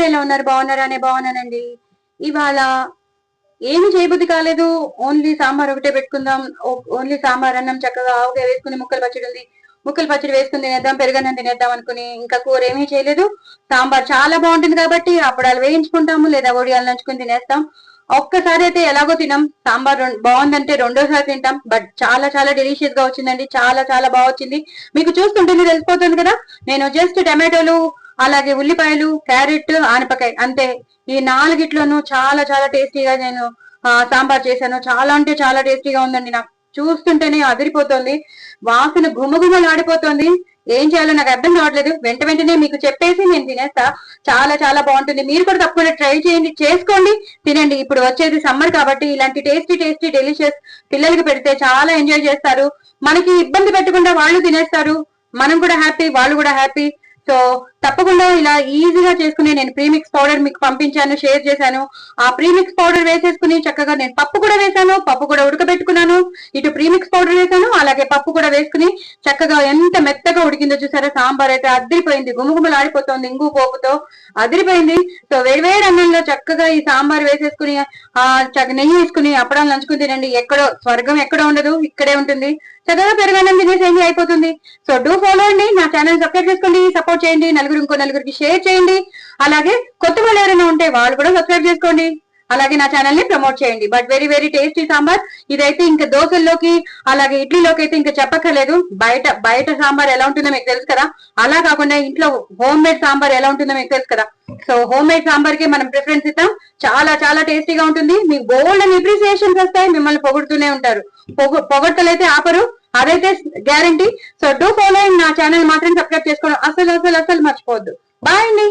అందరూ ఎలా ఉన్నారు? బాగున్నారా? అనే బాగున్నానండి. ఇవాళ ఏమి చేయబుద్ధి కాలేదు. ఓన్లీ సాంబార్ ఒకటే పెట్టుకుందాం. ఓన్లీ సాంబార్ అన్నం చక్కగా ఆవుగా వేసుకుని ముక్కలు పచ్చడి ఉంది. ముక్కలు పచ్చడి వేసుకుని తినేద్దాం, పెరుగన్నం తినేద్దాం అనుకుని ఇంకా కూర ఏమీ చేయలేదు. సాంబార్ చాలా బాగుంటుంది కాబట్టి అప్పడాలు వేయించుకుంటాము లేదా వడియాలు నంచుకుని తినేస్తాం. ఒక్కసారి అయితే ఎలాగో తినాం. సాంబార్ బాగుందంటే రెండోసారి తింటాం. బట్ చాలా చాలా డెలిషియస్ గా వచ్చిందండి. చాలా చాలా బాగా వచ్చింది. మీకు చూస్తుంటేనే తెలిసిపోతుంది కదా. నేను జస్ట్ టమాటోలు, అలాగే ఉల్లిపాయలు, క్యారెట్, ఆనపకాయ అంతే. ఈ నాలుగిట్లోనూ చాలా చాలా టేస్టీగా నేను సాంబార్ చేశాను. చాలా అంటే చాలా టేస్టీగా ఉందండి. నాకు చూస్తుంటేనే అదిరిపోతుంది. వాసన గుమగుమలాడిపోతుంది. ఏం చేయాలో నాకు అర్థం కావట్లేదు. వెంటనే మీకు చెప్పేసి నేను తినేస్తా. చాలా చాలా బాగుంటుంది. మీరు కూడా తప్పకుండా ట్రై చేయండి, చేసుకోండి, తినండి. ఇప్పుడు వచ్చేది సమ్మర్ కాబట్టి ఇలాంటి టేస్టీ టేస్టీ డెలిషియస్ పిల్లలకి పెడితే చాలా ఎంజాయ్ చేస్తారు. మనకి ఇబ్బంది పెట్టకుండా వాళ్ళు తినేస్తారు. మనం కూడా హ్యాపీ, వాళ్ళు కూడా హ్యాపీ. సో తప్పకుండా ఇలా ఈజీగా చేసుకుని నేను ప్రీమిక్స్ పౌడర్ మీకు పంపించాను, షేర్ చేశాను. ఆ ప్రీమిక్స్ పౌడర్ వేసేసుకుని చక్కగా నేను పప్పు కూడా వేసాను, పప్పు కూడా ఉడకబెట్టుకున్నాను. ఇటు ప్రీమిక్స్ పౌడర్ వేసాను, అలాగే పప్పు కూడా వేసుకుని చక్కగా ఎంత మెత్తగా ఉడికిందో చూసారా. సాంబార్ అయితే అదిరిపోయింది, గుమగుమలాడిపోతుంది ఇంగు పోపుతో. అదిరిపోయింది. సో వేడివేడి అన్నంలో చక్కగా ఈ సాంబార్ వేసేసుకుని నెయ్యి వేసుకుని అప్పడాలు నంచుకుని తినండి. ఎక్కడో స్వర్గం ఎక్కడో ఉండదు, ఇక్కడే ఉంటుంది. చక్కగా పెరుగన్నం తినేసేయండి, అయిపోతుంది. సో డూ ఫాలో అండి. నా ఛానల్ సబ్స్క్రైబ్ చేసుకోండి, సపోర్ట్ చేయండి, ఇంకో నలుగురికి షేర్ చేయండి. అలాగే కొత్త వాళ్ళు ఎవరైనా ఉంటే వాళ్ళు కూడా సబ్స్క్రైబ్ చేసుకోండి. అలాగే నా ఛానల్ ని ప్రమోట్ చేయండి. But very very tasty sambar ఇదైతే. ఇంకా దోశల్లోకి అలాగే ఇడ్లీలోకి అయితే ఇంకా చెప్పక్కర్లేదు. బయట సాంబార్ ఎలా ఉంటుందో మీకు తెలుసు కదా. అలా కాకుండా ఇంట్లో హోమ్ మేడ్ సాంబార్ ఎలా ఉంటుందో మీకు తెలుసు కదా. సో హోమ్ మేడ్ సాంబార్ కి మనం ప్రిఫరెన్స్ ఇస్తాం. చాలా చాలా టేస్టీగా ఉంటుంది. మీకు బోల్డ్ అని అప్రిసియేషన్స్ వస్తాయి, మిమ్మల్ని పొగుడుతూనే ఉంటారు. పొగడ్తలైతే ఆపరు, అదైతే గ్యారంటీ. So do follow. నా ఛానల్ మాత్రం సబ్స్క్రైబ్ చేసుకోవడం అసలు అసలు అసలు మర్చిపోవద్దు. బాయ్ అండి.